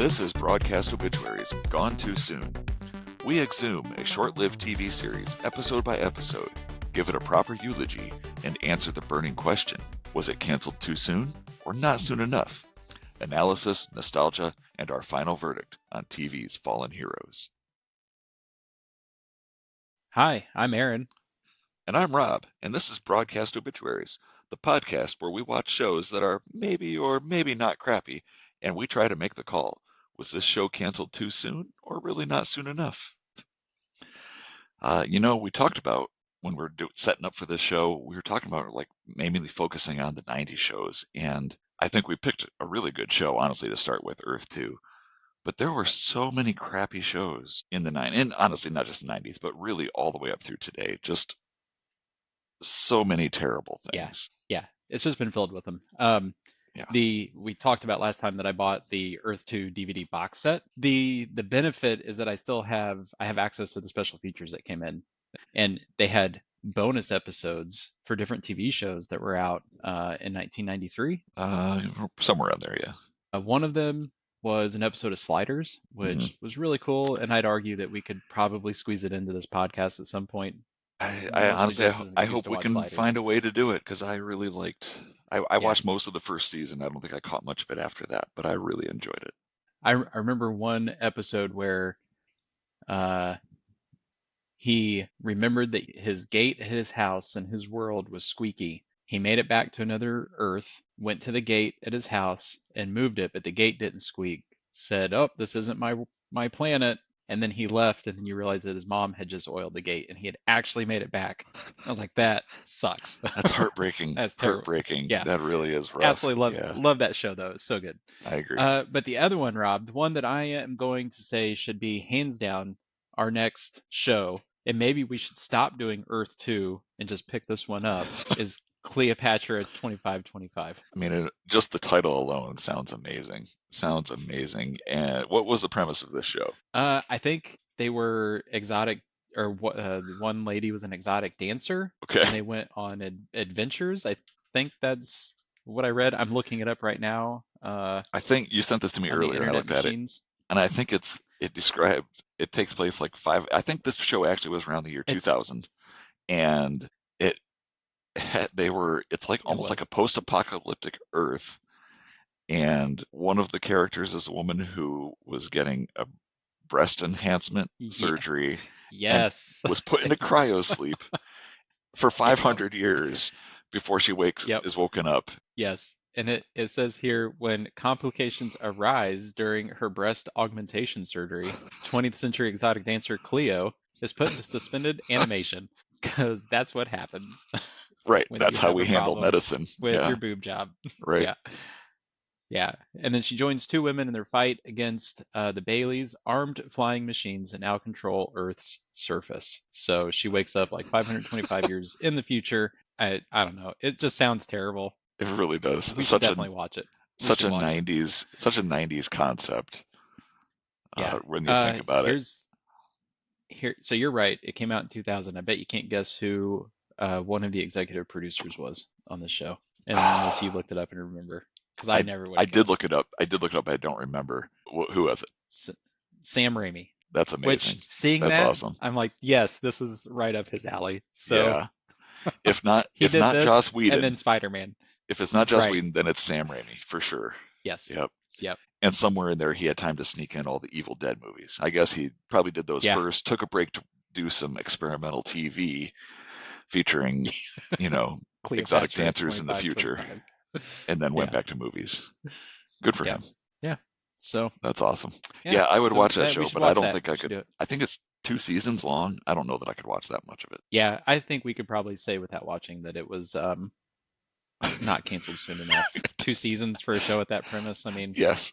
This is Broadcast Obituaries, Gone Too Soon. We exhume a short-lived TV series, episode by episode, give it a proper eulogy, and answer the burning question, was it canceled too soon or not soon enough? Analysis, nostalgia, and our final verdict on TV's fallen heroes. Hi, I'm Aaron. And I'm Rob, and this is Broadcast Obituaries, the podcast where we watch shows that are maybe or maybe not crappy, and we try to make the call. Was this show canceled too soon or really not soon enough? We talked about when we were setting up for this show, we were talking about like mainly focusing on the 90s shows, and I think we picked a really good show, honestly, to start with, Earth 2. But there were so many crappy shows in the 90s, and honestly, not just the 90s, but really all the way up through today. Just so many terrible things. Yeah, it's just been filled with them. Yeah. We talked about last time that I bought the Earth 2 DVD box set. The benefit is that I have access to the special features that came in, and they had bonus episodes for different TV shows that were out in 1993. Somewhere around there, yeah. One of them was an episode of Sliders, which was really cool, and I'd argue that we could probably squeeze it into this podcast at some point. I honestly, I hope we can find a way to do it, because I really liked. I watched most of the first season. I don't think I caught much of it after that, but I really enjoyed it. I remember one episode where he remembered that his gate at his house and his world was squeaky. He made it back to another Earth, went to the gate at his house and moved it, but the gate didn't squeak. Said, "Oh, this isn't my planet." And then he left, and then you realize that his mom had just oiled the gate, and he had actually made it back. I was like, that sucks. That's heartbreaking. That's terrible. Heartbreaking. Yeah. That really is rough. Absolutely love that show, though. It's so good. I agree. But the other one, Rob, the one that I am going to say should be hands down our next show, and maybe we should stop doing Earth 2 and just pick this one up, is Cleopatra 2525. I mean, just the title alone sounds amazing. And what was the premise of this show? I think they were exotic, or one lady was an exotic dancer. Okay. And they went on adventures. I think that's what I read. I'm looking it up right now. I think you sent this to me earlier, and I looked at it, and I think it takes place like I think this show actually was around the year 2000, and it's like almost like a post-apocalyptic Earth, and one of the characters is a woman who was getting a breast enhancement surgery. Yes. And was put into cryosleep for 500 years before she is woken up. Yes. And it says here, when complications arise during her breast augmentation surgery, 20th century exotic dancer Cleo is put into suspended animation, because that's what happens. Right. That's how we handle medicine. With your boob job. Right. Yeah. And then she joins two women in their fight against the Baileys, armed flying machines that now control Earth's surface. So she wakes up like 525 years in the future. I don't know. It just sounds terrible. It really does. We should definitely watch it. Such a 90s concept. Yeah. When you think about it. So you're right. It came out in 2000. I bet you can't guess who one of the executive producers was on this show, and unless you looked it up and remember, because I never would. I did look it up. But I don't remember. Who was it? Sam Raimi. That's amazing. That's awesome. I'm like, yes, this is right up his alley. So yeah. If not Joss Whedon, and then Spider-Man. If it's not Joss Whedon, then it's Sam Raimi for sure. Yes. Yep. And somewhere in there, he had time to sneak in all the Evil Dead movies. I guess he probably did those first, took a break to do some experimental TV featuring, exotic dancers in the future, and then went back to movies. Good for him. Yeah. So that's awesome. Yeah, I would watch that show, but I don't think I could. I think it's 2 seasons long. I don't know that I could watch that much of it. Yeah, I think we could probably say without watching that it was not canceled soon enough. 2 seasons for a show with that premise. I mean, yes.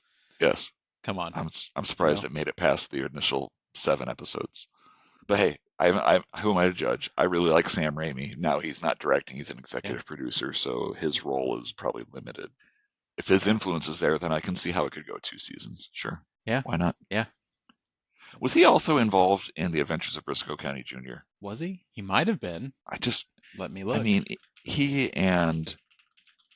Come on. I'm surprised it made it past the initial 7 episodes. But hey, who am I to judge? I really like Sam Raimi. Now he's not directing; he's an executive producer, so his role is probably limited. If his influence is there, then I can see how it could go 2 seasons. Sure. Yeah. Why not? Yeah. Was he also involved in The Adventures of Briscoe County Jr.? Was he? He might have been. Let me look. I mean, he and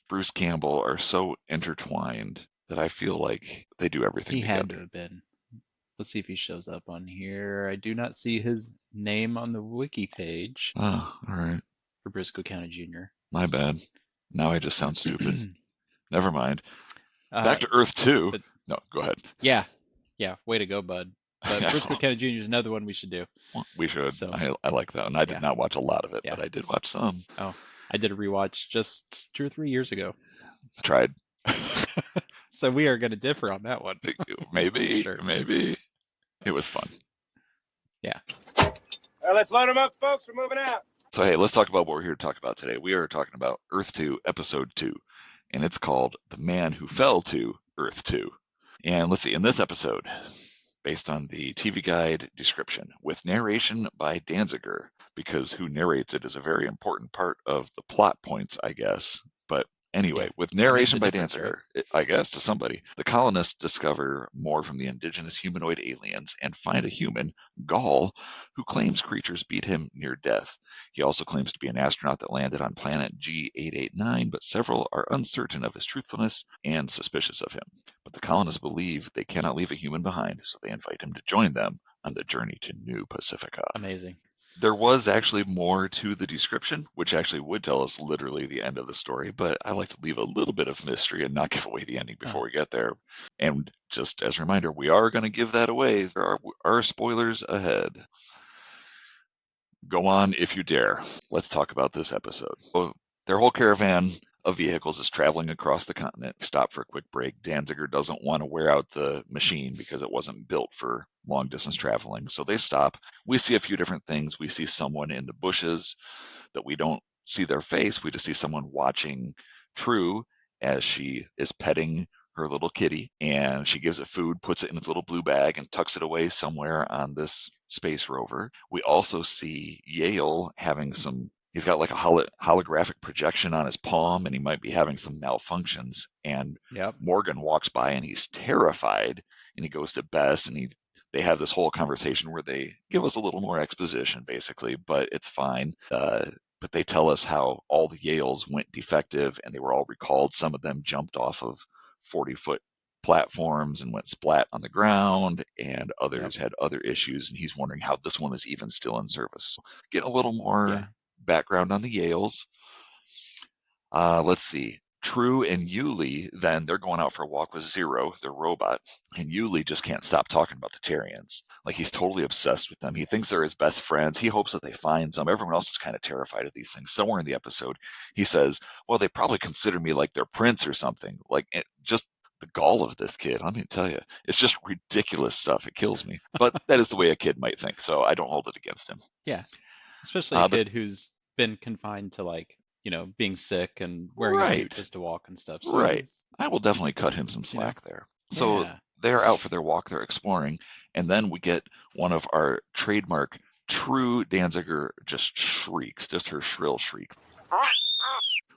Bruce Campbell are so intertwined that I feel like they do everything He had to together. have been. Let's see if he shows up on here. I do not see his name on the wiki page Oh, all right. for Briscoe County Jr. My bad. Now I just sound stupid. Never mind. Back uh, to Earth 2. but No, go ahead. yeah, yeah, way to go, bud. But Briscoe County Jr. is another one we should do. We should. So I like that one. I did yeah, not watch a lot of it, yeah. but I did watch some. Oh, I did a rewatch just 2 or 3 years ago. Tried. So we are going to differ on that one. For Maybe, sure. maybe. It was fun. Yeah. All right, let's load them up, folks. We're moving out. So, hey, let's talk about what we're here to talk about today. We are talking about Earth 2, Episode 2, and it's called The Man Who Fell to Earth 2. And let's see, in this episode, based on the TV Guide description, with narration by Danziger, because who narrates it is a very important part of the plot points, I guess. But anyway, Yeah. with It makes narration a by difference, Danziger, I guess to somebody, the colonists discover more from the indigenous humanoid aliens and find a human, Gaul, who claims creatures beat him near death. He also claims to be an astronaut that landed on planet G889, but several are uncertain of his truthfulness and suspicious of him. But the colonists believe they cannot leave a human behind, so they invite him to join them on the journey to New Pacifica. Amazing. There was actually more to the description, which actually would tell us literally the end of the story, but I like to leave a little bit of mystery and not give away the ending before we get there. And just as a reminder, we are going to give that away. There are spoilers ahead. Go on if you dare. Let's talk about this episode. So their whole caravan of vehicles is traveling across the continent. Stop for a quick break. Danziger doesn't want to wear out the machine because it wasn't built for long distance traveling. So they stop. We see a few different things. We see someone in the bushes that we don't see their face. We just see someone watching True as she is petting her little kitty, and she gives it food, puts it in its little blue bag, and tucks it away somewhere on this space rover. We also see Yale having some. He's got like a holographic projection on his palm, and he might be having some malfunctions. And Yep. Morgan walks by, and he's terrified, and he goes to Bess, and they have this whole conversation where they give us a little more exposition, basically, but it's fine. But they tell us how all the Yales went defective, and they were all recalled. Some of them jumped off of 40-foot platforms and went splat on the ground, and others had other issues, and he's wondering how this one is even still in service. So get a little more background on the Yales. Let's see. True and Yuli, then they're going out for a walk with Zero, their robot, and Yuli just can't stop talking about the Terrians. Like, he's totally obsessed with them. He thinks they're his best friends. He hopes that they find some. Everyone else is kind of terrified of these things. Somewhere in the episode, he says, well, they probably consider me like their prince or something. Like, just the gall of this kid, let me tell you, it's just ridiculous stuff. It kills me. But that is the way a kid might think, so I don't hold it against him. Yeah. Especially a kid who's been confined to, like, being sick and wearing a suit just to walk and stuff. So right. I will definitely cut him some slack there. So yeah. they're out for their walk, they're exploring, and then we get one of our trademark True Danziger just shrieks, just her shrill shriek.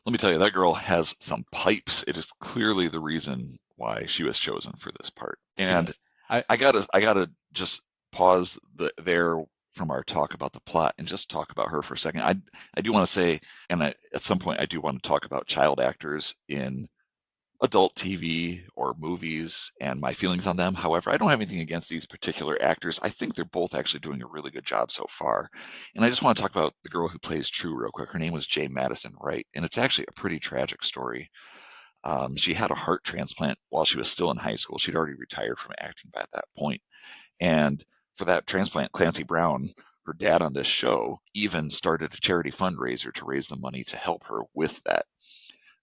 Let me tell you, that girl has some pipes. It is clearly the reason why she was chosen for this part. And I gotta just pause there from our talk about the plot and just talk about her for a second. I do want to say, and at some point I do want to talk about child actors in adult TV or movies and my feelings on them. However, I don't have anything against these particular actors. I think they're both actually doing a really good job so far. And I just want to talk about the girl who plays True real quick. Her name was Jay Madison Wright, and it's actually a pretty tragic story. She had a heart transplant while she was still in high school. She'd already retired from acting by that point. And for that transplant, Clancy Brown, her dad on this show, even started a charity fundraiser to raise the money to help her with that.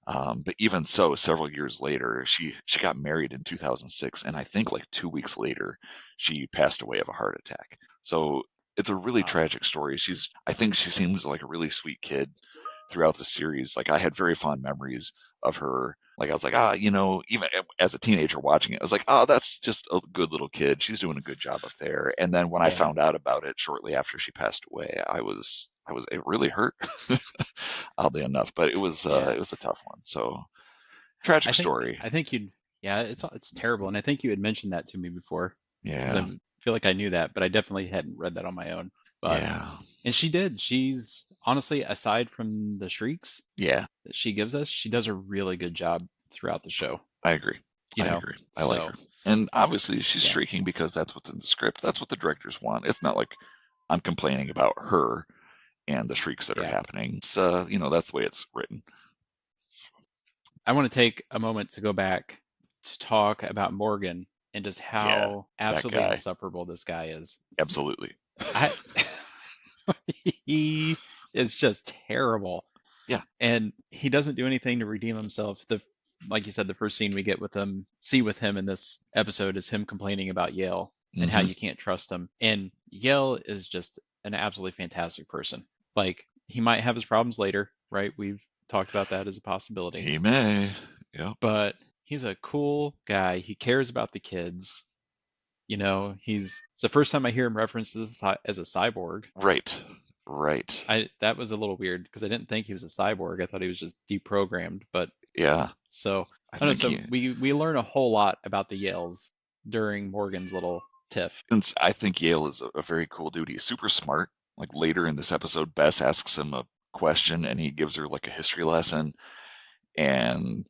But even so, several years later, she got married in 2006, and I think like 2 weeks later, she passed away of a heart attack. So it's a really tragic story. I think she seems like a really sweet kid throughout the series. Like, I had very fond memories of her. Like, I was like, even as a teenager watching it, I was like, that's just a good little kid. She's doing a good job up there. And then when I found out about it shortly after she passed away, it really hurt, oddly enough, but it was a tough one. So tragic story. I think it's terrible. And I think you had mentioned that to me before. Yeah. I feel like I knew that, but I definitely hadn't read that on my own. But, and she did. She's honestly, aside from the shrieks that she gives us, she does a really good job throughout the show. I agree. You I know, agree. I like so her. And obviously she's yeah, shrieking because that's what's in the script. That's what the directors want. It's not like I'm complaining about her and the shrieks that are yeah. happening. It's, you know, that's the way it's written. I want to take a moment to go back to talk about Morgan and just Yeah, how that absolutely guy. insufferable this guy is. Absolutely. I he is just terrible. Yeah. And he doesn't do anything to redeem himself. Like you said, the first scene we get with him, see with him in this episode is him complaining about Yale and how Hmm. you can't trust him. And Yale is just an absolutely fantastic person. Like he might have his problems later, right? We've talked about that as a possibility. He may. Yeah. But he's a cool guy. He cares about the kids. You know, it's the first time I hear him referenced as a cyborg. Right. Right. That was a little weird because I didn't think he was a cyborg. I thought he was just deprogrammed. But Yeah. so I I don't know. think So he. we learn a whole lot about the Yales during Morgan's little tiff. Since I think Yale is a very cool dude. He's super smart. Like later in this episode, Bess asks him a question and he gives her like a history lesson, and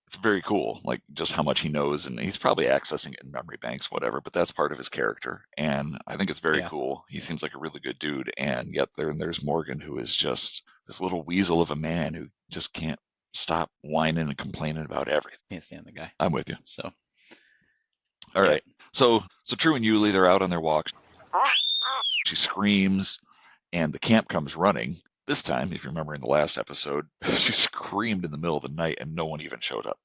it's very cool, like just how much he knows, and he's probably accessing it in memory banks, whatever. But that's part of his character, and I think it's very Yeah. cool. He seems like a really good dude, and yet there's Morgan, who is just this little weasel of a man who just can't stop whining and complaining about everything. Can't stand the guy. I'm with you. So All yeah. right. So True and Yuli, they're out on their walk. She screams, and the camp comes running. This time, if you remember in the last episode, she screamed in the middle of the night and no one even showed up.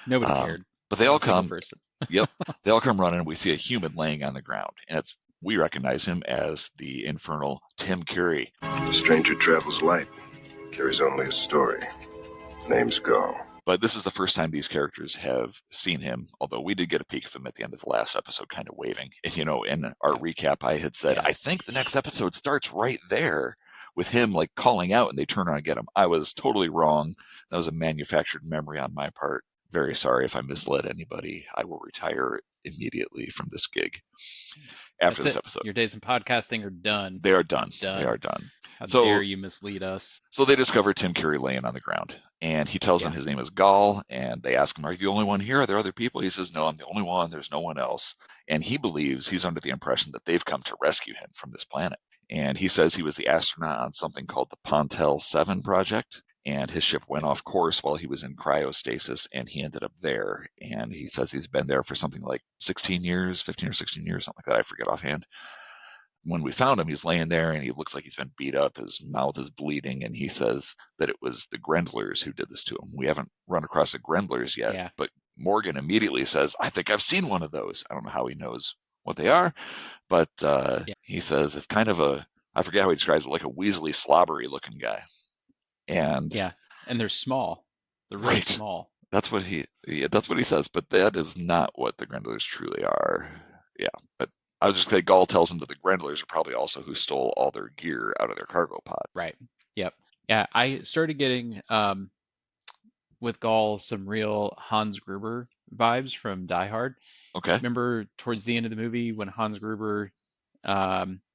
Nobody cared. But they all Not a single come. person. Yep. They all come running. We see a human laying on the ground, and we recognize him as the infernal Tim Curry. The stranger travels light, carries only a story. Name's Gall. But this is the first time these characters have seen him, although we did get a peek of him at the end of the last episode, kind of waving. And, you know, in our recap, I had said, Yeah. I think the next episode starts right there with him like calling out and they turn around and get him. I was totally wrong. That was a manufactured memory on my part. Very sorry if I misled anybody. I will retire immediately from this gig after this episode. Your days in podcasting are done. They are done. Done. They are done. How So- dare you mislead us? So they discover Tim Curry laying on the ground, and he tells them Yeah. his name is Gall, and they ask him, are you the only one here? Are there other people? He says, no, I'm the only one. There's no one else. And he believes he's under the impression that they've come to rescue him from this planet. And he says he was the astronaut on something called the Pontel 7 project, and his ship went off course while he was in cryostasis, and he ended up there. And he says he's been there for something like 16 years, 15 or 16 years, something like that. I forget offhand. When we found him, he's laying there and he looks like he's been beat up. His mouth is bleeding, and he says that it was the Grendlers who did this to him. We haven't run across the Grendlers yet, Yeah. but Morgan immediately says, I think I've seen one of those. I don't know how he knows what they are, but he says it's kind of I forget how he describes it, like a weaselly, slobbery looking guy. And Yeah. And they're small. They're really Right. small. that's what he says, but that is not what the Grendlers truly are. Yeah, but I was just saying, Gall tells him that the Grendlers are probably also who stole all their gear out of their cargo pod. Right. Yep. Yeah. I started getting with Gall some real Hans Gruber vibes from Die Hard. Okay. Remember towards the end of the movie when Hans Gruber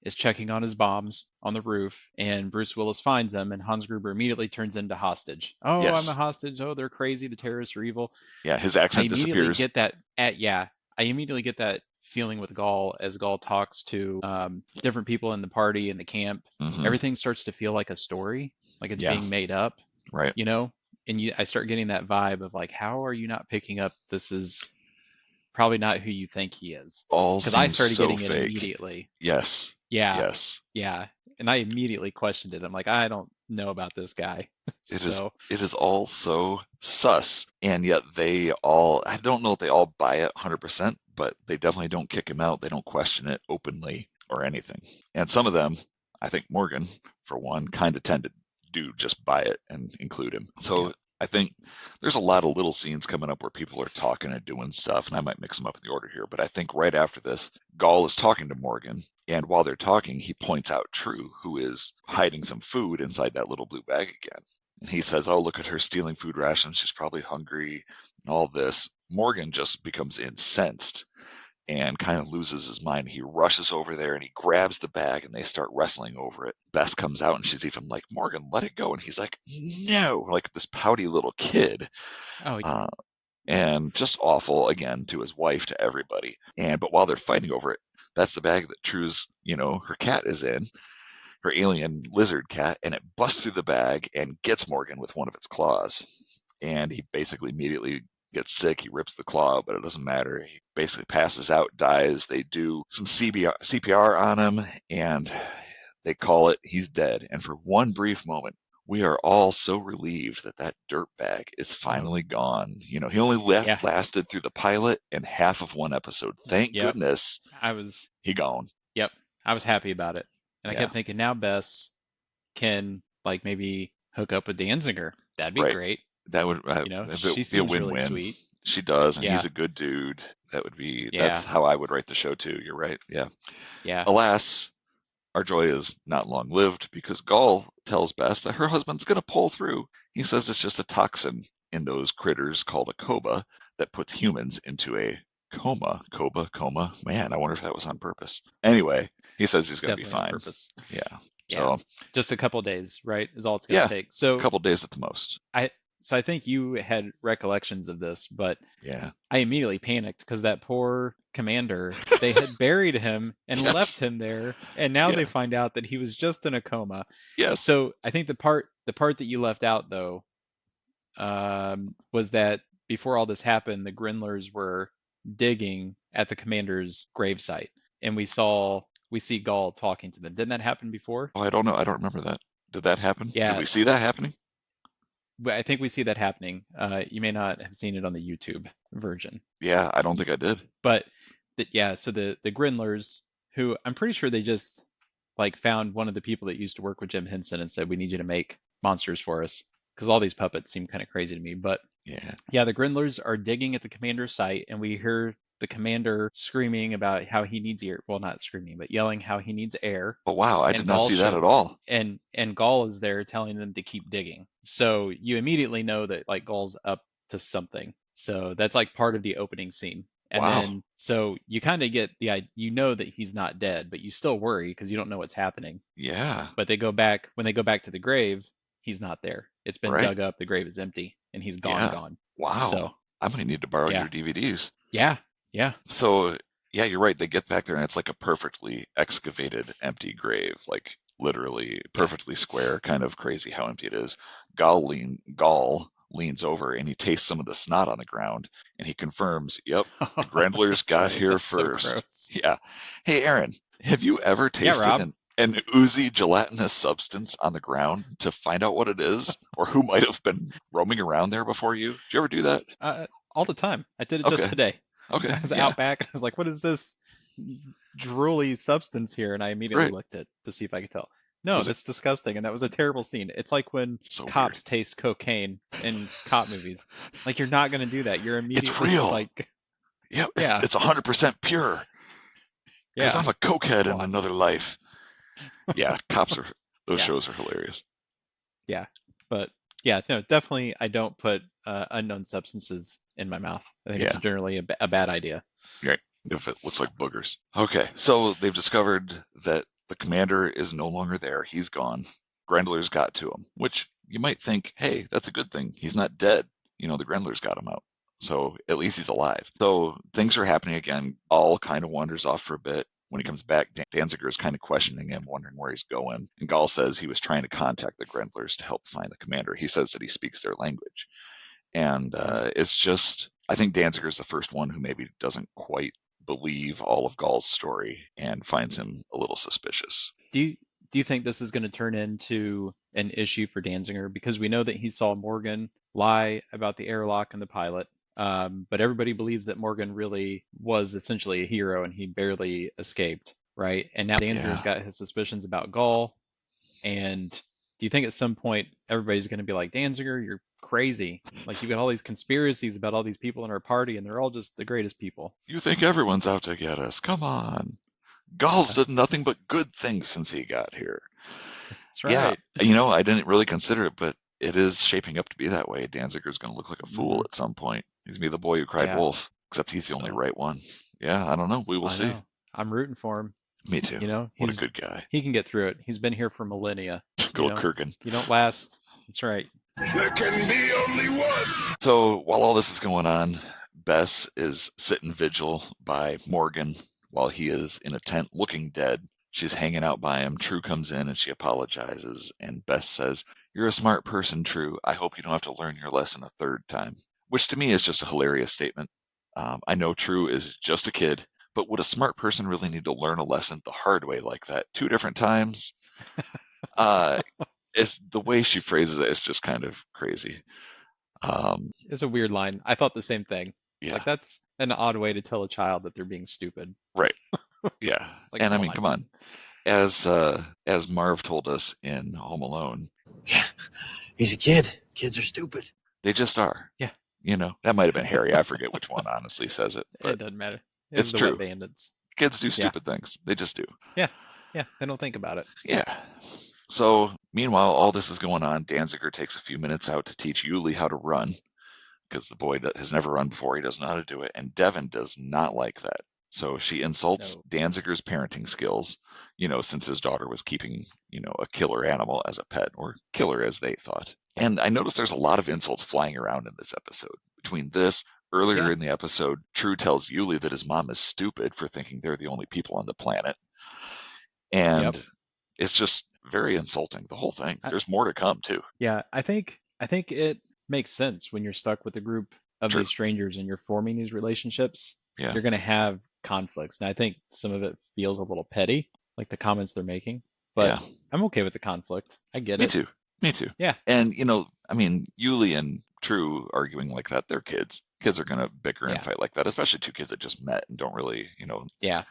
is checking on his bombs on the roof, and Bruce Willis finds him, and Hans Gruber immediately turns into hostage. Oh, Yes. I'm a hostage. Oh, they're crazy. The terrorists are evil. Yeah, his I accent immediately disappears. get that. I immediately get that feeling with Gall as Gall talks to different people in the party in the camp. Mhm. Everything starts to feel like a story, like it's Yeah. being made up, Right. you know. And I start getting that vibe of like, how are you not picking up? This is probably not who you think he is. All Because I seems started so getting it fake. immediately. Yes. Yeah, Yes. yeah. And I immediately questioned it. I'm like, I don't know about this guy. It is. So It is all so sus, and yet I don't know if they all buy it 100%, but they definitely don't kick him out. They don't question it openly or anything. And some of them, I think Morgan, for one, kind of tend to do just buy it and include him. So Yeah. I think there's a lot of little scenes coming up where people are talking and doing stuff, and I might mix them up in the order here, but I think right after this, Gall is talking to Morgan, and while they're talking, he points out True, who is hiding some food inside that little blue bag again. And he says, oh, look at her stealing food rations. She's probably hungry and all this. Morgan just becomes incensed and kind of loses his mind. He rushes over there and he grabs the bag and they start wrestling over it. Bess comes out and she's even like, Morgan, let it go. And he's like, no, like this pouty little kid. Oh, Uh, and just awful again to his wife, to everybody. But while they're fighting over it, that's the bag that True's, her cat is in, her alien lizard cat, and it busts through the bag and gets Morgan with one of its claws. And he basically immediately gets sick. He rips the claw, but it doesn't matter. He basically passes out, dies. They do some CPR on him, and they call it he's dead. And for one brief moment, we are all so relieved that that dirt bag is finally gone. He only Yeah. lasted through the pilot and half of one episode. Thank Yep. goodness I gone. was happy about it. And I Yeah. kept thinking, now Bess can like maybe hook up with Danziger. That'd be Right. great. That would She be a seems really win-win. sweet. She does, and Yeah. he's a good dude. That would be Yeah. that's how I would write the show too. You're right. Yeah. Yeah. Alas, our joy is not long lived because Gall tells Bess that her husband's going to pull through. He says it's just a toxin in those critters called a cobra that puts humans into a coma. Coma. Man, I wonder if that was on purpose. Anyway, he says he's going to be Definitely on fine. purpose. Yeah. Yeah. So Just a couple days, right? Is all it's gonna Yeah. take. So a couple days at the most. I think you had recollections of this, but Yeah. I immediately panicked because that poor commander, they had buried him and Yes. left him there, and now Yeah. they find out that he was just in a coma. Yes. So I think the part that you left out though, was that before all this happened, the Grindlers were digging at the commander's gravesite, and we see Gall talking to them. Didn't that happen before? Oh, I don't know. I don't remember that. Did that happen? Yeah. Did we see that happening? But I think we see that happening. You may not have seen it on the YouTube version, Yeah, I don't think I did. but so the Grindlers, who I'm pretty sure they just like found one of the people that used to work with Jim Henson and said, we need you to make monsters for us, because all these puppets seem kind of crazy to me. But Yeah. the Grindlers are digging at the commander's site, and we hear the commander screaming about how he needs air. Well, not screaming, but yelling how he needs air. Oh, wow. I And did not Gall see that show- at all. And Gall is there telling them to keep digging. So you immediately know that like Gall's up to something. So that's like part of the opening scene. And Wow. then so you kind of get you know that he's not dead, but you still worry because you don't know what's happening. Yeah. But when they go back to the grave, he's not there. It's been Right. dug up, the grave is empty, and he's Yeah. gone. Wow. So I might need to borrow Yeah. your DVDs. yeah. So, yeah, you're right. They get back there and it's like a perfectly excavated empty grave, like literally perfectly square, kind of crazy how empty it is. Gall leans over and he tastes some of the snot on the ground and he confirms, yep, the Grendlers That's got right. here That's so first. gross. Yeah. Hey, Aaron, have you ever tasted Rob. an oozy gelatinous substance on the ground to find out what it is or who might have been roaming around there before you? Did you ever do that? All the time. I did it just Okay. today. Okay. I was Yeah. out back and I was like, what is this drooly substance here? And I immediately Right. looked it to see if I could tell. No, Was it- that's disgusting. And that was a terrible scene. It's like when So cops taste cocaine in cop movies. Like, you're not going to do that. You're immediately real. like, Yeah, Yeah. it's 100% pure. Because yeah. I'm a cokehead in Come on. another life. Yeah, those Yeah. shows are hilarious. But yeah, no, definitely I don't put unknown substances in my mouth. I think it's Yeah. generally a bad idea. If it looks like boogers. Okay, so they've discovered that the commander is no longer there. He's gone. Grendlers got to him, which you might think, hey, that's a good thing. He's not dead. The Grendlers got him out. So at least he's alive. So things are happening again. Gall kind of wanders off for a bit. When he comes back, Danziger is kind of questioning him, wondering where he's going. And Gall says he was trying to contact the Grendlers to help find the commander. He says that he speaks their language. And it's just, I think Danziger is the first one who maybe doesn't quite believe all of Gall's story and finds him a little suspicious. Do you think this is going to turn into an issue for Danziger? Because we know that he saw Morgan lie about the airlock and the pilot, but everybody believes that Morgan really was essentially a hero and he barely escaped, right? And now Danziger's got his suspicions about Gall. And do you think at some point everybody's going to be like, Danziger, you're crazy. Like, you've got all these conspiracies about all these people in our party and they're all just the greatest people. You think everyone's out to get us? Come on. Gall's done nothing but good things since he got here. That's right. Yeah, I didn't really consider it, but it is shaping up to be that way. Danziger's going to look like a fool at some point. He's going to be the boy who cried Yeah. wolf, except he's the only So- right one. Yeah, I don't know. We will I see. know. I'm rooting for him. Me too. What a He's good guy. he can get through it. He's been here for millennia. Go know, Kurgan. You don't last. That's right. There can be only one. So while all this is going on, Bess is sitting vigil by Morgan while he is in a tent looking dead. She's hanging out by him. True comes in and she apologizes. And Bess says, "You're a smart person, True. I hope you don't have to learn your lesson a third time." Which to me is just a hilarious statement. I know True is just a kid, but would a smart person really need to learn a lesson the hard way like that 2 different times? It's the way she phrases it is just kind of crazy. It's a weird line. I thought the same thing. It's Yeah, like that's an odd way to tell a child that they're being stupid. right. Yeah, It's like, and I come mean, on. come on. As Marv told us in Home Alone, Yeah, he's a kid. Kids are stupid. they just are. Yeah. You know, that might have been Harry. I forget which one honestly says it, It but doesn't matter. it's the true. Wet Bandits. Kids do Yeah. stupid things. They just do. Yeah, they don't think about it. Yeah. So meanwhile, all this is going on. Danziger takes a few minutes out to teach Yuli how to run because the boy has never run before. He doesn't know how to do it, and Devin does not like that. So she insults No. Danziger's parenting skills, since his daughter was keeping, a killer animal as a pet, or killer as they thought. And I noticed there's a lot of insults flying around in this episode. Between this, earlier Yeah. in the episode, True tells Yuli that his mom is stupid for thinking they're the only people on the planet. And Yep. it's just very insulting, the whole thing. I- There's more to come, too. Yeah, I think it makes sense when you're stuck with a group of True. these strangers and you're forming these relationships. Yeah. You're going to have conflicts. And I think some of it feels a little petty, like the comments they're making. But Yeah. I'm okay with the conflict. I get Me it. too. Me too. Yeah. And, Yuli and True arguing like that, they're kids. Kids are going to bicker and Yeah. fight like that, especially 2 kids that just met and don't really, Yeah.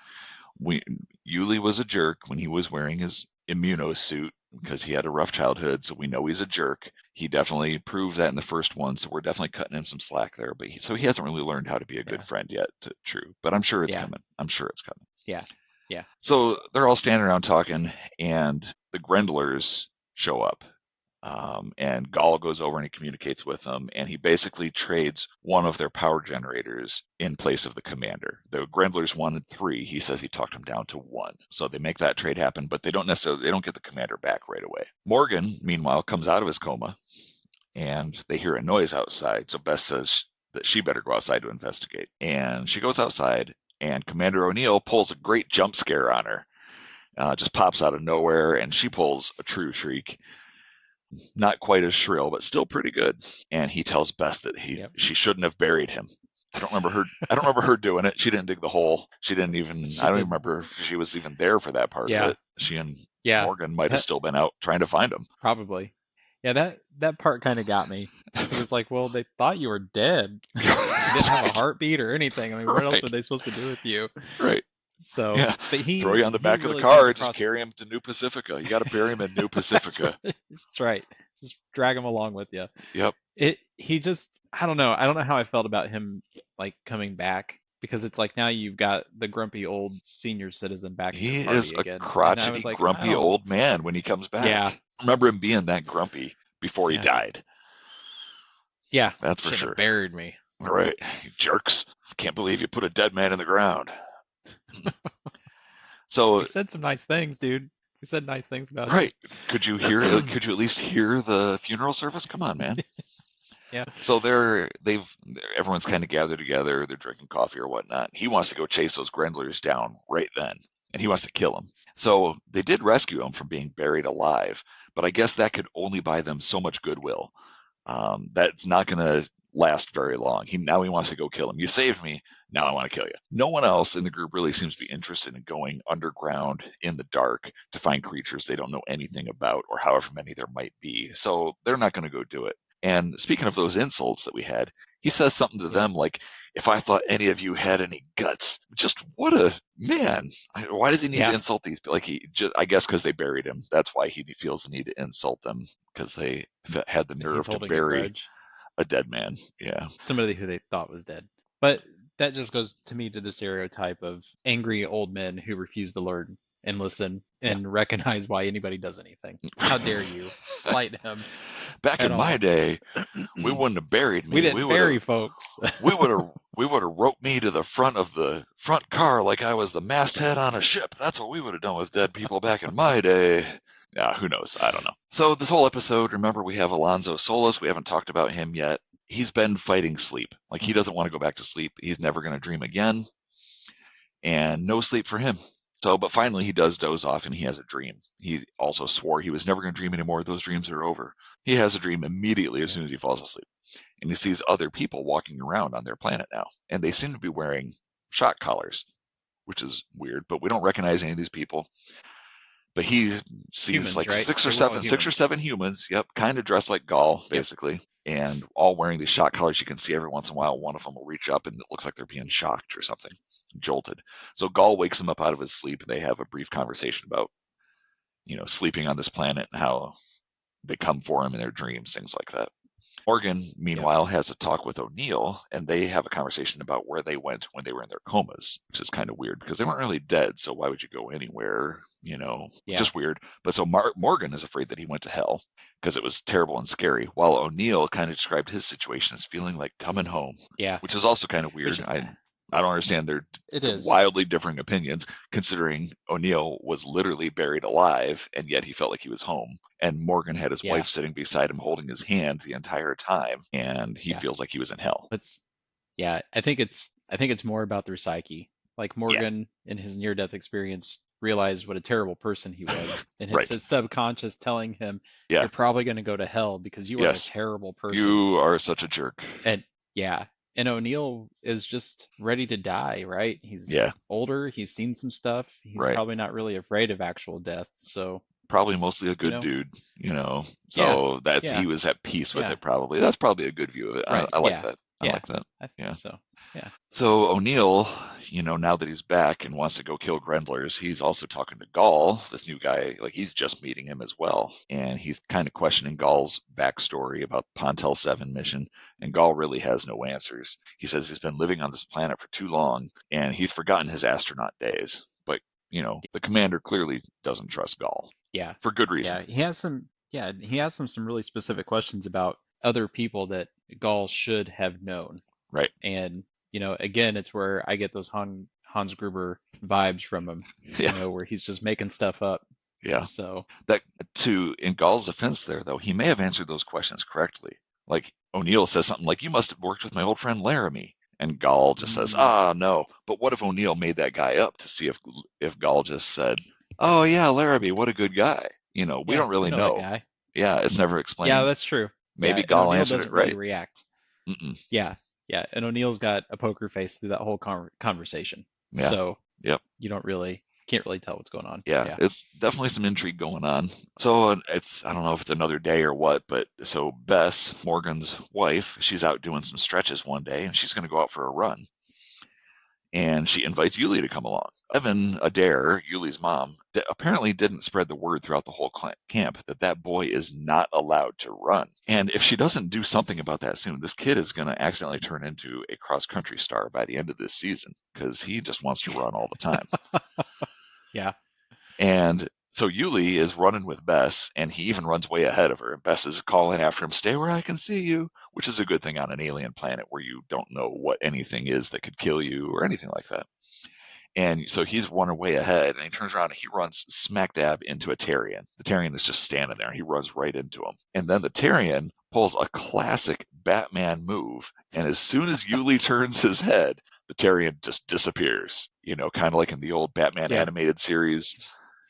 Yuli was a jerk when he was wearing his immuno suit because he had a rough childhood, so we know he's a jerk. He definitely proved that in the first one, so we're definitely cutting him some slack there. But he hasn't really learned how to be a good Yeah. friend yet to True. But I'm sure it's Yeah. coming. I'm sure it's coming. Yeah. Yeah. So they're all standing around talking, and the Grendlers show up. And Gall goes over and he communicates with them, and he basically trades one of their power generators in place of the commander. The Grendlers wanted 3. He says he talked them down to 1. So they make that trade happen, but they don't get the commander back right away. Morgan, meanwhile, comes out of his coma, and they hear a noise outside. So Bess says that she better go outside to investigate. And she goes outside, and Commander O'Neill pulls a great jump scare on her. Just pops out of nowhere, and she pulls a true shriek. Not quite as shrill, but still pretty good. And he tells Bess that Yep. she shouldn't have buried him. I don't remember her doing it. She didn't dig the hole. She didn't even. She I don't did. even remember if she was even there for that part Yeah. of it. She and Yeah. Morgan might have That- still been out trying to find him. Probably. Yeah, that part kind of got me. It was like, well, they thought you were dead. You didn't have a heartbeat or anything. I mean, what else Right. were they supposed to do with you? Right. So, Yeah. but he Throw you on the he back of really the car comes and just across- carry him to New Pacifica. You got to bury him in New That's Pacifica. right. That's right. Just drag him along with you. Yep. He just, I don't know. I don't know how I felt about him like coming back, because it's like now you've got the grumpy old senior citizen back in He the party is a again. And I crotchety, was like, grumpy I don't- old man when he comes back. Yeah. I remember him being that grumpy before he Yeah. died. Yeah. That's for Shouldn't sure. have buried me. All right, you jerks. Can't believe you put a dead man in the ground. So, He said some nice things, dude. He said nice things about you. right. Could you at least hear the funeral service? Come on, man. Yeah. So everyone's kind of gathered together. They're drinking coffee or whatnot. He wants to go chase those Grendlers down right then, and he wants to kill them. So they did rescue him from being buried alive, but I guess that could only buy them so much goodwill. That's not going to last very long. Now he wants to go kill him. You saved me. Now I want to kill you. No one else in the group really seems to be interested in going underground in the dark to find creatures they don't know anything about, or however many there might be. So they're not going to go do it. And speaking of those insults that we had, he says something to them like, "If I thought any of you had any guts." Just what a man. Why does he need Yeah. to insult these people? I guess because they buried him. That's why he feels the need to insult them, because they had the He's nerve to holding a bury grudge. a dead man. Yeah. Somebody who they thought was dead. But that just goes to me to the stereotype of angry old men who refuse to learn and listen and recognize why anybody does anything. How dare you slight him? Back At in my all. day, we wouldn't have buried me. We didn't would've- bury folks. we would have roped me to the front of the front car like I was the masthead on a ship. That's what we would have done with dead people back in my day. Who knows? I don't know. So this whole episode, remember, we have Alonzo Solis. We haven't talked about him yet. He's been fighting sleep. Like, he doesn't want to go back to sleep. He's never going to dream again. And no sleep for him. So, but finally he does doze off and he has a dream. He also swore he was never going to dream anymore. Those dreams are over. He has a dream immediately as soon as he falls asleep. And he sees other people walking around on their planet now. And they seem to be wearing shock collars, which is weird, but we don't recognize any of these people. But he sees Humans, like right? six or They were all seven humans. humans, yep, kind of dressed like Gaul, basically, and all wearing these shock collars. You can see every once in a while one of them will reach up and it looks like they're being shocked or something, jolted. So Gaul wakes him up out of his sleep and they have a brief conversation about, sleeping on this planet and how they come for him in their dreams, things like that. Morgan, meanwhile, has a talk with O'Neill, and they have a conversation about where they went when they were in their comas, which is kind of weird because they weren't really dead, so why would you go anywhere? Just weird. But so Morgan is afraid that he went to hell because it was terrible and scary, while O'Neill kind of described his situation as feeling like coming home, Yeah. which is also kind of weird. I don't understand their It is. wildly differing opinions, considering O'Neill was literally buried alive, and yet he felt like he was home. And Morgan had his Yeah. wife sitting beside him, holding his hand the entire time, and he Yeah. feels like he was in hell. I think it's more about their psyche. Like Morgan in his near-death experience realized what a terrible person he was, and it's Right. his subconscious telling him, Yeah. "You're probably going to go to hell because you are a Yes. terrible person." You are such a jerk. And O'Neill is just ready to die, right? He's Yeah. older. He's seen some stuff. He's Right. probably not really afraid of actual death. So Probably mostly a good know? dude, So Yeah. he was at peace with Yeah. it. Probably that's probably a good view of it. Right. I like Yeah. that. I Yeah. like that. I think Yeah. so. Yeah. So O'Neill, now that he's back and wants to go kill Grendlers, he's also talking to Gaul, this new guy. Like, he's just meeting him as well, and he's kind of questioning Gaul's backstory about the Pontel 7 mission. And Gaul really has no answers. He says he's been living on this planet for too long, and he's forgotten his astronaut days. But the commander clearly doesn't trust Gaul. Yeah. For good reason. Yeah. He has some really specific questions about other people that Gaul should have known. Right. And again, it's where I get those Hans Gruber vibes from him. Yeah. Where he's just making stuff up. Yeah. So That in Gaul's defense there, though, he may have answered those questions correctly. Like, O'Neill says something like, "You must have worked with my old friend Laramie." And Gaul just says, no. But what if O'Neill made that guy up to see if Gaul just said, "Oh yeah, Laramie, what a good guy." We don't really that know. guy. Yeah, it's never explained. Yeah, that's true. Maybe and Gaul O'Neill answered doesn't it right. really react. Mm-mm. Yeah. And O'Neill's got a poker face through that whole conversation. Yeah. So Yep. you can't really tell what's going on. Yeah, it's definitely some intrigue going on. So I don't know if it's another day or what, but so Bess, Morgan's wife, she's out doing some stretches one day, and she's going to go out for a run. And she invites Yuli to come along. Evan Adair, Yuli's mom, apparently didn't spread the word throughout the whole camp that boy is not allowed to run. And if she doesn't do something about that soon, this kid is going to accidentally turn into a cross-country star by the end of this season, because he just wants to run all the time. Yeah. And so Yuli is running with Bess, and he even runs way ahead of her. And Bess is calling after him, "Stay where I can see you," which is a good thing on an alien planet where you don't know what anything is that could kill you or anything like that. And so he's running way ahead, and he turns around and he runs smack dab into a Terrian. The Terrian is just standing there, and he runs right into him. And then the Terrian pulls a classic Batman move, and as soon as Yuli turns his head, the Terrian just disappears. Kind of like in the old Batman animated series.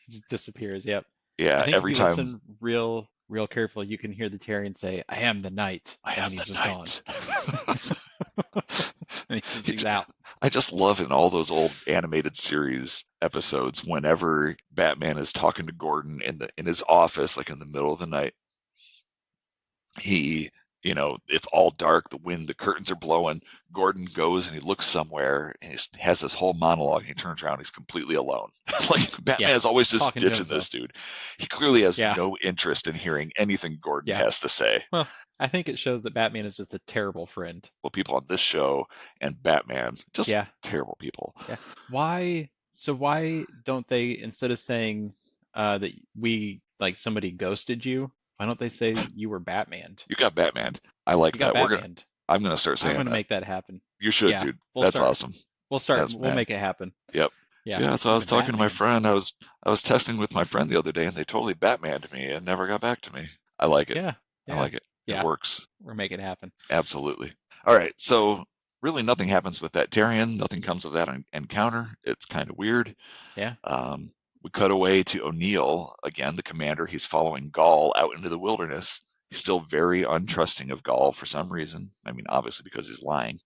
Just disappears. Yep. Yeah, I think every if you time. listen real careful, you can hear the Terrian say, "I am the knight." I am and he's the just knight. gone. And he's out. I just love in all those old animated series episodes, whenever Batman is talking to Gordon in his office, like in the middle of the night, he, it's all dark, the curtains are blowing. Gordon goes and he looks somewhere and he has this whole monologue, and he turns around, he's completely alone. Like, Batman is always just Talking to ditching himself. this dude. He clearly has Yeah. no interest in hearing anything Gordon Yeah. has to say. Well, I think it shows that Batman is just a terrible friend. Well, people on this show and Batman, just Yeah. terrible people. Yeah. Why don't they, instead of saying that somebody ghosted you, why don't they say you were Batman? You got Batman. I like You got that. Batman. I'm gonna start I'm saying gonna that. make that happen. You should, Yeah, dude. we'll That's start. awesome. We'll start. Yes, We'll man. make it happen. Yep. Yeah, so I was The talking to my Batman. friend. I was texting with my friend the other day, and they totally Batmaned me and never got back to me. I like it. Yeah, I yeah, like it. It yeah. works. We're making it happen. Absolutely. All right. So really nothing happens with that Darien. Nothing comes of that encounter. It's kind of weird. Yeah. We cut away to O'Neill, again, the commander. He's following Gall out into the wilderness. He's still very untrusting of Gall for some reason. I mean, obviously because he's lying.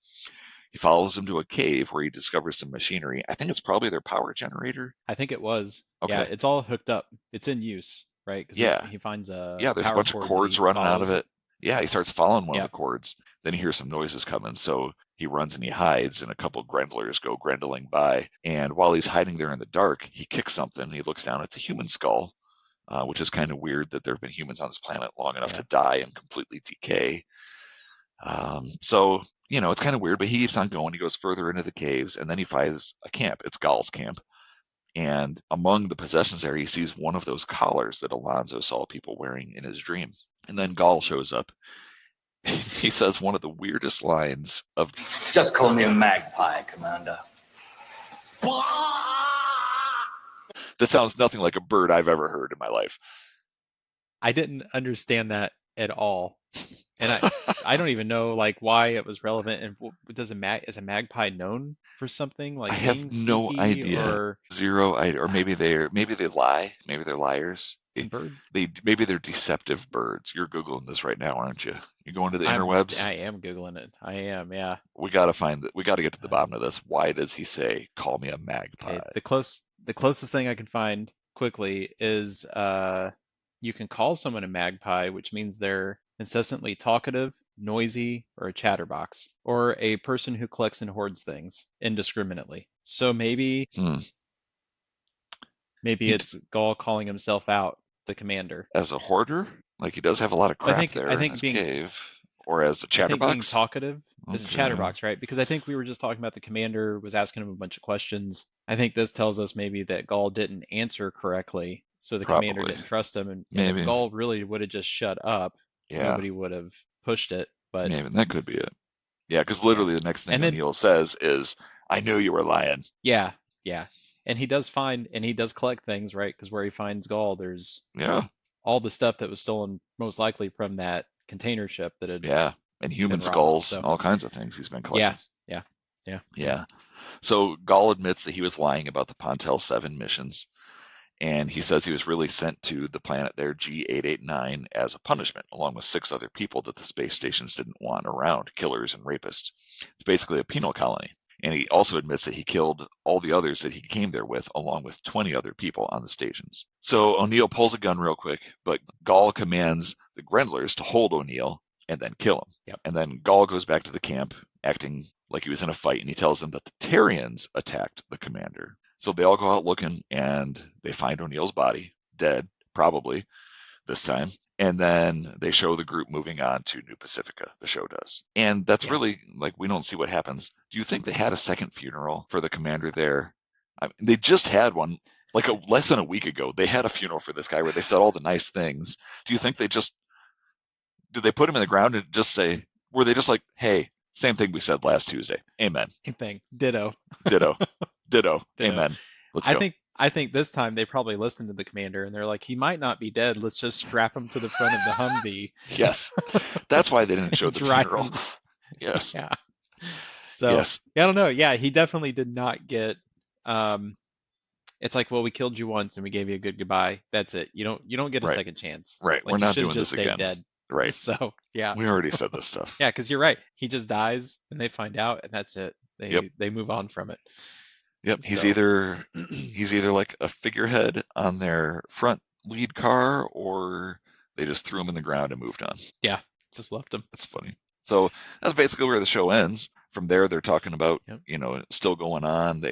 He follows him to a cave where he discovers some machinery. I think it's probably their power generator. I think it was. Yeah, Okay. it's all hooked up. It's in use, right? Because Yeah. he finds a Yeah, there's a power bunch of cord that cords he running out of follows. it. Yeah, he starts following one of Yeah. the cords. Then he hears some noises coming, so he runs and he hides, and a couple Grendlers go grendling by. And while he's hiding there in the dark, he kicks something. He looks down. It's a human skull, which is kind of weird that there have been humans on this planet long enough to die and completely decay. So, it's kind of weird, but he keeps on going. He goes further into the caves, and then he finds a camp. It's Gall's camp. And among the possessions there, he sees one of those collars that Alonzo saw people wearing in his dream. And then Gall shows up. He says one of the weirdest lines of, Just call me a magpie, Commander. that sounds nothing like a bird I've ever heard in my life. I didn't understand that at all, and I don't even know like why it was relevant. And is a magpie known for something like I have being no sneaky idea. or Zero idea. Or maybe they lie. Maybe they're liars. bird? Maybe they're deceptive birds. You're Googling this right now, aren't you? You going to the interwebs? I am Googling it. I am, yeah. We got to get to the bottom of this. Why does he say, call me a magpie? Okay, the closest thing I can find quickly is you can call someone a magpie, which means they're incessantly talkative, noisy, or a chatterbox, or a person who collects and hoards things indiscriminately. So maybe it's Gall calling himself out, the commander. As a hoarder? Like he does have a lot of crap there in his cave. Or as a chatterbox? I think being talkative is a Okay. chatterbox, right? Because I think we were just talking about the commander was asking him a bunch of questions. I think this tells us maybe that Gall didn't answer correctly, so the commander Probably. didn't trust him. And Maybe. if Gall really would have just shut up, nobody would have pushed it. But Maybe that could be it. Yeah, because literally the next thing And then- O'Neill says is, "I knew you were lying." yeah, and he does collect things, right? Because where he finds Gall, there's Yeah, all the stuff that was stolen, most likely from that container ship that had. yeah, and human been robbed, skulls, so- all kinds of things he's been collecting. Yeah. So Gall admits that he was lying about the Pontel 7 missions, and he says he was really sent to the planet there, G889, as a punishment, along with 6 other people that the space stations didn't want around, killers and rapists. It's basically a penal colony. And he also admits that he killed all the others that he came there with, along with 20 other people on the stations. So O'Neill pulls a gun real quick, but Gall commands the Grendlers to hold O'Neill and then kill him. Yep. And then Gall goes back to the camp, acting like he was in a fight, and he tells them that the Terrians attacked the commander. So they all go out looking, and they find O'Neill's body, dead, probably, this time. And then they show the group moving on to New Pacifica, the show does. And that's really, like, we don't see what happens. Do you think they had a second funeral for the commander there? I mean, they just had one, like less than a week ago. They had a funeral for this guy where they said all the nice things. Do you think did they put him in the ground and just say, were they just like, hey, same thing we said last Tuesday. Amen. Same thing. Ditto. Ditto. Amen. Let's go. I think this time they probably listened to the commander and they're like, he might not be dead. Let's just strap him to the front of the Humvee. Yes. That's why they didn't show the Drive funeral. him. Yes. Yeah. So Yes. I don't know. Yeah, he definitely did not get. It's like, well, we killed you once and we gave you a good goodbye. That's it. You don't get a Right. second chance. Right. Like, We're you not should've doing this just stayed again. Dead. Right. So yeah. We already said this stuff. Yeah, because you're right. He just dies and they find out and that's it. Yep. They move on from it. Yep. He's So- either like a figurehead on their front lead car, or they just threw him in the ground and moved on. Just left him. That's funny. So that's basically where the show ends. From there, they're talking about, Yep. still going on.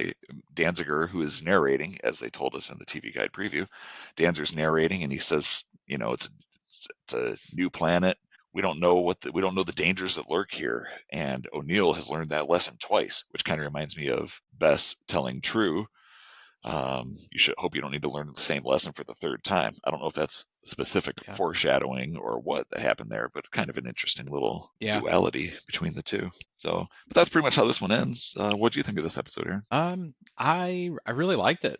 Danziger, who is narrating, as they told us in the TV Guide preview, Danziger's narrating, and he says, it's a new planet. We don't know the dangers that lurk here. And O'Neill has learned that lesson twice, which kind of reminds me of Bess telling True You should hope you don't need to learn the same lesson for the third time. I don't know if that's specific Yeah. foreshadowing or what that happened there, but kind of an interesting little Yeah. duality between the two. So, but that's pretty much how this one ends. What do you think of this episode, Aaron? I really liked it.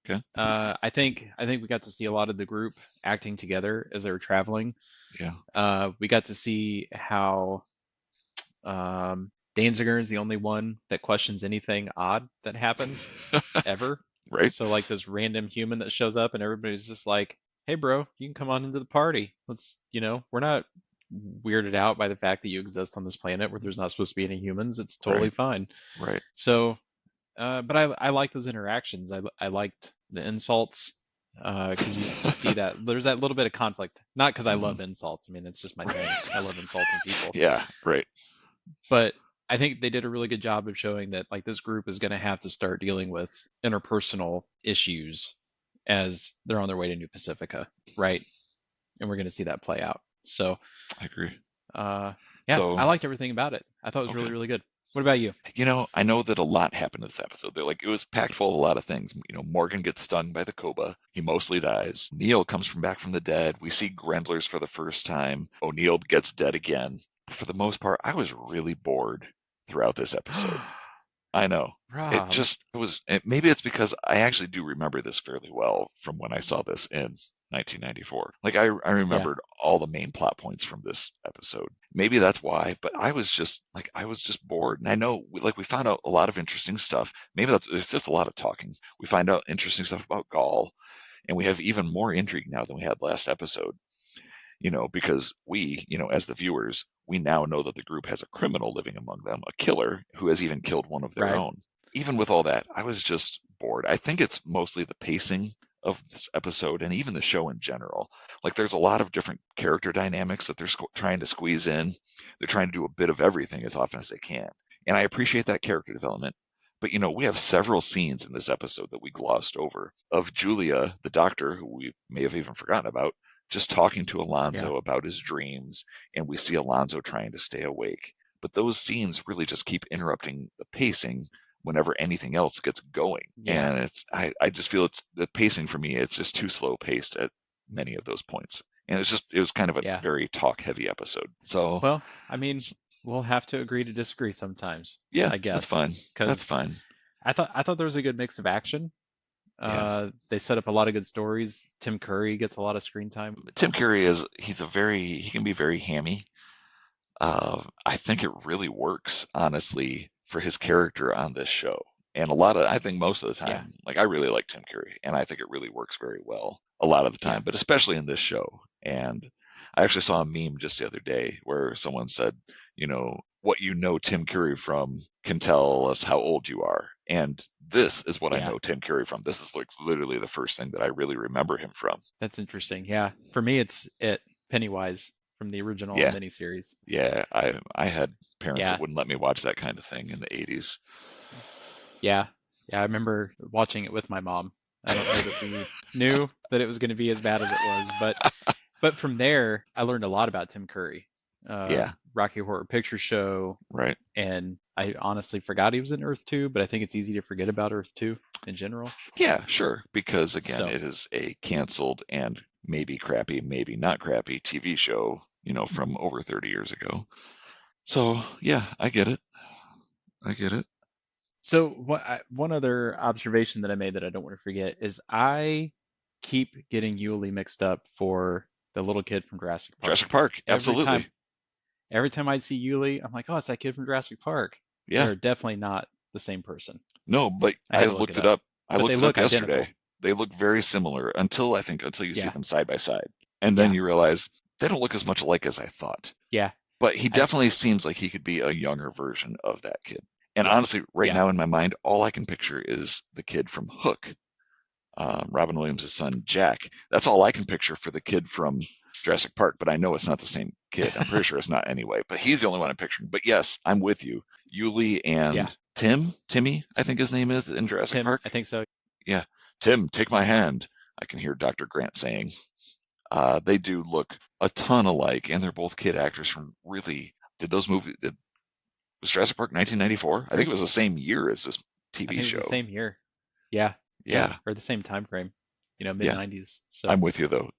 Okay. I think we got to see a lot of the group acting together as they were traveling. Yeah. We got to see how Danziger is the only one that questions anything odd that happens ever. Right. So like this random human that shows up and everybody's just like, "Hey, bro, you can come on into the party. Let's, we're not weirded out by the fact that you exist on this planet where there's not supposed to be any humans. It's totally Right. fine." Right. So, but I like those interactions. I liked the insults because you see that there's that little bit of conflict. Not because I love insults. I mean, it's just my thing. I love insulting people. Yeah. Right. But I think they did a really good job of showing that like this group is going to have to start dealing with interpersonal issues as they're on their way to New Pacifica, right? And we're going to see that play out. So I agree. yeah, So- I liked everything about it. I thought it was really, Okay. really good. What about you? I know that a lot happened in this episode. It was packed full of a lot of things. Morgan gets stung by the Koba. He mostly dies. Neil comes back from the dead. We see Grendlers for the first time. O'Neill gets dead again. For the most part, I was really bored throughout this episode. I know. Rob, Maybe it's because I actually do remember this fairly well from when I saw this in 1994. I remembered all the main plot points from this episode. Maybe that's why, but I was just bored. And I know we found out a lot of interesting stuff. Maybe it's just a lot of talking. We find out interesting stuff about Gaul, and we have even more intrigue now than we had last episode. Because we, as the viewers, we now know that the group has a criminal living among them, a killer who has even killed one of their Right. own. Even with all that, I was just bored. I think it's mostly the pacing of this episode and even the show in general. There's a lot of different character dynamics that they're trying to squeeze in. They're trying to do a bit of everything as often as they can. And I appreciate that character development. But, we have several scenes in this episode that we glossed over of Julia, the doctor, who we may have even forgotten about, just talking to Alonzo about his dreams, and we see Alonzo trying to stay awake. But those scenes really just keep interrupting the pacing whenever anything else gets going. Yeah. And I just feel it's the pacing for me, it's just too slow paced at many of those points. And it was kind of a very talk heavy episode. So Well, I mean, we'll have to agree to disagree sometimes. yeah, I guess that's fine. 'cause That's fine. I thought there was a good mix of action. They set up a lot of good stories. Tim Curry gets a lot of screen time. Tim Curry he can be very hammy. I think it really works, honestly, for his character on this show. And I think most of the time, I really like Tim Curry, and I think it really works very well a lot of the time, but especially in this show. And I actually saw a meme just the other day where someone said, what Tim Curry from can tell us how old you are. And this is what I know Tim Curry from. This is literally the first thing that I really remember him from. That's interesting. Yeah. For me, it's Pennywise from the original miniseries. Yeah. I had parents that wouldn't let me watch that kind of thing in the 80s. Yeah. Yeah. I remember watching it with my mom. I don't know that we knew that it was going to be as bad as it was, but from there, I learned a lot about Tim Curry. Rocky Horror Picture Show. Right. And I honestly forgot he was in Earth 2, but I think it's easy to forget about Earth 2 in general. Yeah, sure. Because again, it is a canceled and maybe crappy, maybe not crappy TV show, from over 30 years ago. So yeah, I get it. So one other observation that I made that I don't want to forget is I keep getting Yuli mixed up for the little kid from Jurassic Park. Jurassic Park, absolutely. Every time I see Yuli, I'm like, oh, it's that kid from Jurassic Park. Yeah. They're definitely not the same person. No, but I looked it up. I looked it up yesterday. Identical. They look very similar until you see them side by side. And then you realize they don't look as much alike as I thought. Yeah. But he definitely seems like he could be a younger version of that kid. And honestly, right now in my mind, all I can picture is the kid from Hook, Robin Williams' son, Jack. That's all I can picture for the kid from Jurassic Park, but I know it's not the same kid. I'm pretty sure it's not anyway, but he's the only one I'm picturing. But yes, I'm with you. Yuli and Timmy, I think his name is in Jurassic Park. I think so. Yeah. Tim, take my hand. I can hear Dr. Grant saying. They do look a ton alike, and they're both kid actors from was Jurassic Park 1994? I think it was the same year as this TV show. It's the same year. Yeah. Yeah, or the same time frame, mid yeah. 90s. So, I'm with you though.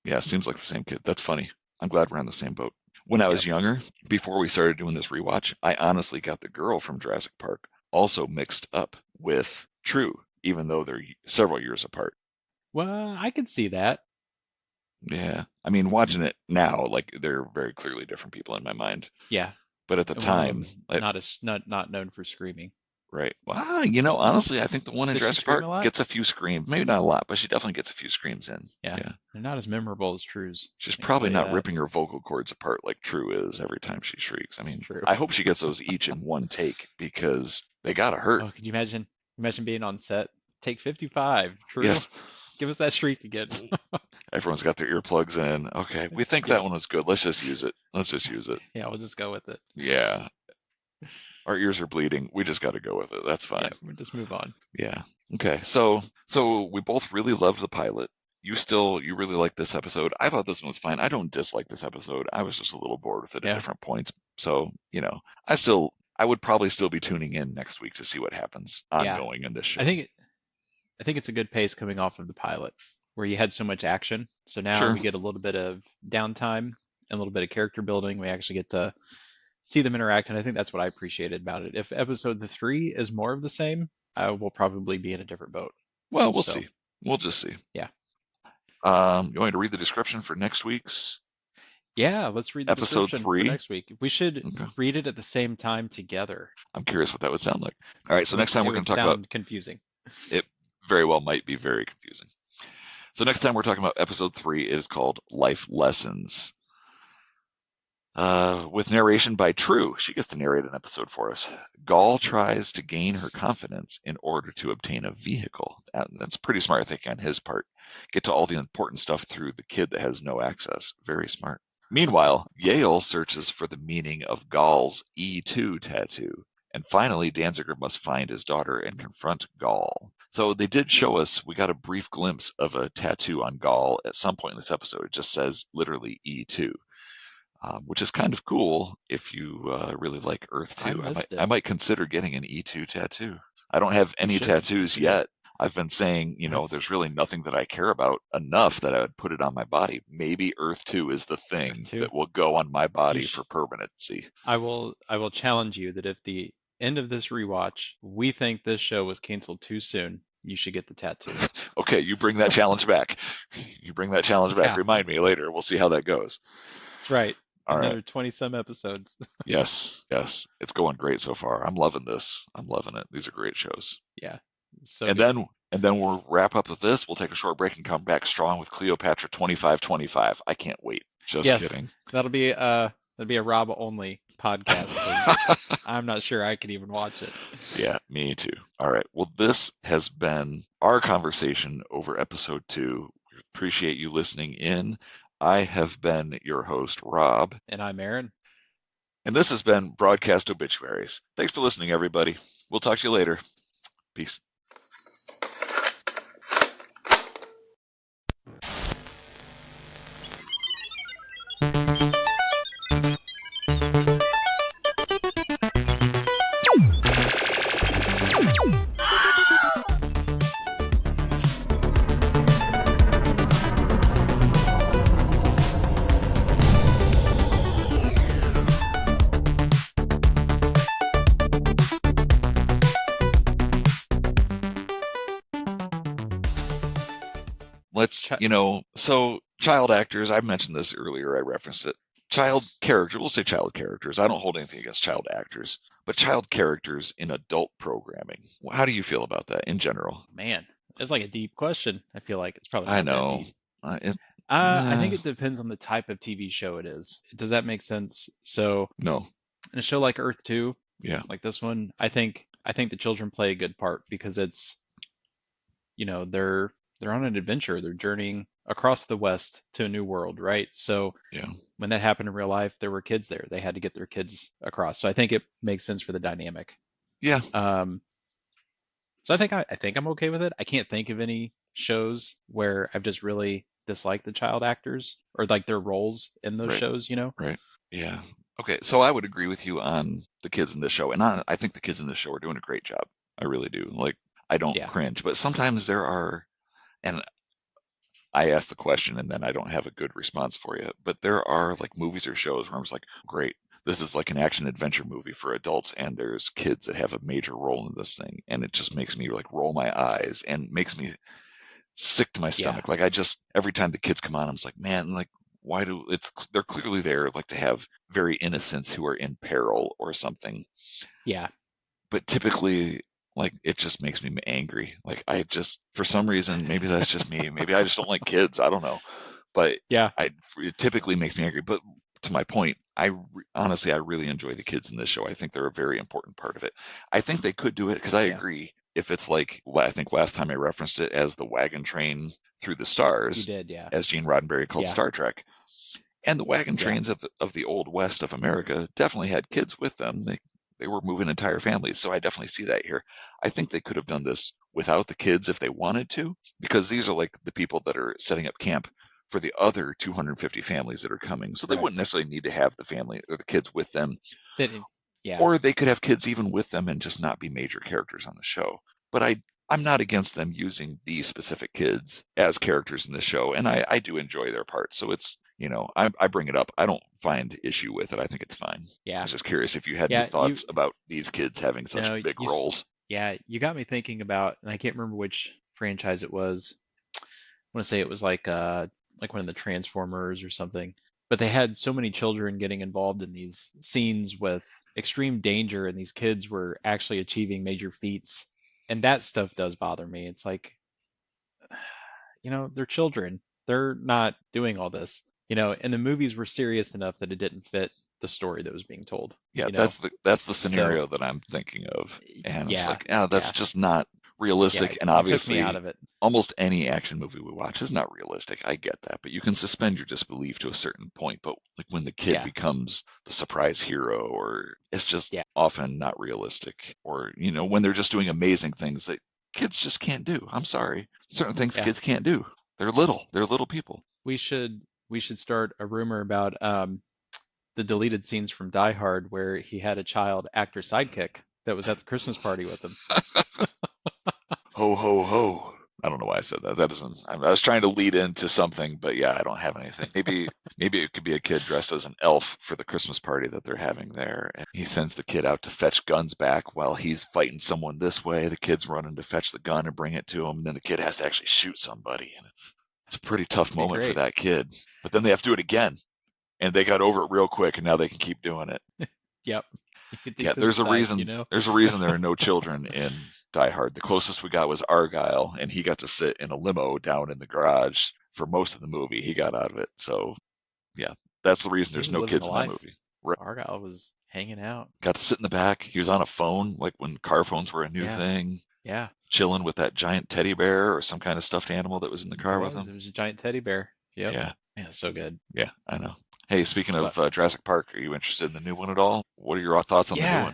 Yeah, seems like the same kid. That's funny. I'm glad we're on the same boat. When I yep. was younger, before we started doing this rewatch, I honestly got the girl from Jurassic Park also mixed up with True, even though they're several years apart. Well, I could see that. Yeah. I mean, watching it now, like they're very clearly different people in my mind. Yeah. But at the And one of time, them's not known for screaming. right. Well, honestly, I think the one in Does she Jurassic scream Park a lot? gets a few screams. Maybe not a lot, but she definitely gets a few screams in. Yeah. Yeah. They're not as memorable as True's. She's I can probably tell you not that. ripping her vocal cords apart like True is every time she shrieks. I It's mean, true. I hope she gets those each in one take because they gotta hurt. Oh, could you imagine? Imagine being on set. Take 55. True. Yes. Give us that shriek again. Everyone's got their earplugs in. Okay, we think Yeah. that one was good. Let's just use it. Let's just use it. Yeah, we'll just go with it. Yeah. Our ears are bleeding. We just got to go with it. That's Yeah, fine. we'll just move on. Yeah. Okay. So we both really loved the pilot. You really liked this episode. I thought this one was fine. I don't dislike this episode. I was just a little bored with it Yeah. at different points. So, I would probably still be tuning in next week to see what happens ongoing in this show. I think it's a good pace coming off of the pilot where you had so much action. So now Sure. we get a little bit of downtime and a little bit of character building. We actually get to see them interact, and I think that's what I appreciated about it. If episode 3 is more of the same, I will probably be in a different boat. Well, we'll So, see. We'll just see. Yeah. You want me to read the description for next week's? Yeah, let's read the Episode description 3? for next week. We should Okay. read it at the same time together. I'm curious what that would sound like. All right, so next time It we're going would to talk about sound confusing. it. Very well might be very confusing. So next time we're talking about episode 3 is called Life Lessons. With narration by True. She gets to narrate an episode for us. Gaul tries to gain her confidence in order to obtain a vehicle. That's pretty smart thinking on his part. Get to all the important stuff through the kid that has no access. Very smart. Meanwhile, Yale searches for the meaning of Gaul's E2 tattoo. And finally, Danziger must find his daughter and confront Gaul. So they did show us, we got a brief glimpse of a tattoo on Gaul at some point in this episode. It just says literally E2. Which is kind of cool if you really like Earth 2. I might consider getting an E2 tattoo. I don't have any tattoos yet. I've been saying, there's really nothing that I care about enough that I would put it on my body. Maybe Earth 2 is the thing that will go on my body for permanency. I will challenge you that if the end of this rewatch, we think this show was canceled too soon, you should get the tattoo. Okay, you bring that challenge back. Yeah. Remind me later. We'll see how that goes. That's right. All Another right. 20-some episodes. Yes. It's going great so far. I'm loving this. I'm loving it. These are great shows. Yeah. So and then we'll wrap up with this. We'll take a short break and come back strong with Cleopatra 2525. I can't wait. Just kidding. That'll be a Rob only podcast. I'm not sure I can even watch it. Yeah, me too. All right. Well, this has been our conversation over episode 2. We appreciate you listening in. I have been your host, Rob. And I'm Aaron. And this has been Broadcast Obituaries. Thanks for listening, everybody. We'll talk to you later. Peace. So child actors, I mentioned this earlier, I referenced it. We'll say child characters. I don't hold anything against child actors, but child characters in adult programming. How do you feel about that in general? Man, it's like a deep question. I feel like it's probably I not know. that deep. I think it depends on the type of TV show it is. Does that make sense? So no. In a show like Earth 2, yeah, like this one, I think the children play a good part because it's, they're on an adventure. They're journeying across the West to a new world, right? So when that happened in real life, there were kids there. They had to get their kids across. So I think it makes sense for the dynamic. Yeah. So I think I'm okay with it. I can't think of any shows where I've just really disliked the child actors or like their roles in those shows, Right. Yeah. Okay. So I would agree with you on the kids in this show. And I think the kids in this show are doing a great job. I really do. Like, I don't Yeah. cringe. But sometimes there are, and I ask the question and then I don't have a good response for you. But there are like movies or shows where I'm just like, great, this is like an action adventure movie for adults, and there's kids that have a major role in this thing, and it just makes me like roll my eyes and makes me sick to my Yeah. stomach. Like I just every time the kids come on, I'm just like, man, like why do they're clearly there like to have very innocents who are in peril or something, Yeah. but typically like it just makes me angry. Like I just for some reason, maybe that's just me, maybe I just don't like kids, I don't know, but Yeah. it typically makes me angry. But to my point, honestly I really enjoy the kids in this show. I think they're a very important part of it. I think they could do it because I Yeah. agree. If it's like, I think last time I referenced it as the wagon train through the You stars, did. Yeah. as Gene Roddenberry called Yeah. Star Trek, and the wagon Yeah. trains of the old west of America definitely had kids with them. They were moving entire families, so I definitely see that here. I think they could have done this without the kids if they wanted to, because these are like the people that are setting up camp for the other 250 families that are coming. So they Correct. wouldn't necessarily need to have the family or the kids with them, Yeah. or they could have kids even with them and just not be major characters on the show. But I'm not against them using these specific kids as characters in the show, and I do enjoy their part. So it's, I bring it up. I don't find issue with it. I think it's fine. I Yeah. was just curious if you had any Yeah. thoughts about these kids having such No, big roles. yeah, you got me thinking about, and I can't remember which franchise it was. I want to say it was like one of the Transformers or something. But they had so many children getting involved in these scenes with extreme danger, and these kids were actually achieving major feats. And that stuff does bother me. It's like, they're children. They're not doing all this. And the movies were serious enough that it didn't fit the story that was being told. Yeah, You know, that's the so scenario that I'm thinking of, and it's yeah, like, yeah, that's yeah, just not yeah. realistic. And You took me out obviously, of it. almost any action movie we watch is not realistic. I get that, but you can suspend your disbelief to a certain point. But like when the kid Yeah, becomes the surprise hero, or it's just yeah, often not realistic, or when they're just doing amazing things that kids just can't do. I'm sorry, certain things yeah. kids can't do. They're little. They're little people. We should start a rumor about the deleted scenes from Die Hard where he had a child actor sidekick that was at the Christmas party with him. Ho ho ho. I don't know why I said that. That doesn't. I was trying to lead into something, but yeah, I don't have anything. Maybe it could be a kid dressed as an elf for the Christmas party that they're having there, and he sends the kid out to fetch guns back while he's fighting someone this way. The kid's running to fetch the gun and bring it to him, and then the kid has to actually shoot somebody, and it's a pretty tough Be moment for great. that kid. But then they have to do it again, and they got over it real quick, and now they can keep doing it. Yep. You get Yeah, there's a desensitized, reason. There's a reason there are no children in Die Hard. The closest we got was Argyle, and he got to sit in a limo down in the garage for most of the movie. He got out of it. So, yeah, that's the reason He there's was no living the kids in that life. movie. Right. Argyle was hanging out. Got to sit in the back. He was on a phone, like when car phones were a new Yeah, thing, yeah. chilling with that giant teddy bear or some kind of stuffed animal that was in the It car with was. him. It was a giant teddy bear. Yep. Yeah, Yeah, so good. yeah, I know. Hey, speaking of But Jurassic Park, are you interested in the new one at all? What are your thoughts on the new yeah,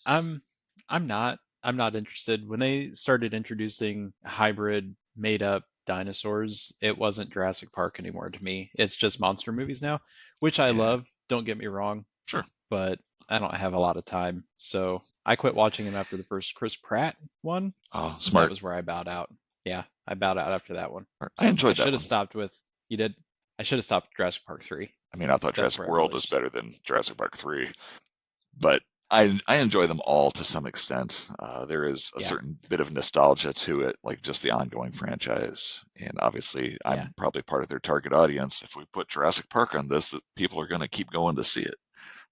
one? I'm not interested. When they started introducing hybrid made up dinosaurs, it wasn't Jurassic Park anymore to me. It's just monster movies now, which I Yeah, love, don't get me wrong, sure. but I don't have a lot of time. So I quit watching them after the first Chris Pratt one. Oh, That smart. was where I bowed out. Yeah, I bowed out after that one. I I enjoyed that should have one. stopped with you did. I should have stopped Jurassic Park 3. I mean, I thought That's Jurassic where I World really was better than Jurassic Park 3, but I enjoy them all to some extent. There is a yeah, certain bit of nostalgia to it, like just the ongoing franchise. And obviously, yeah, I'm probably part of their target audience. If we put Jurassic Park on this, that people are going to keep going to see it.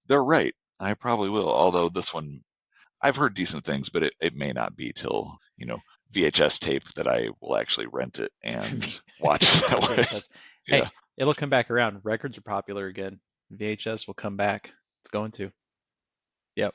They're right. I probably will. Although this one, I've heard decent things, but it may not be till, VHS tape that I will actually rent it and watch it that way. VHS. Hey, Yeah. it'll come back around. Records are popular again. VHS will come back. It's going to. Yep.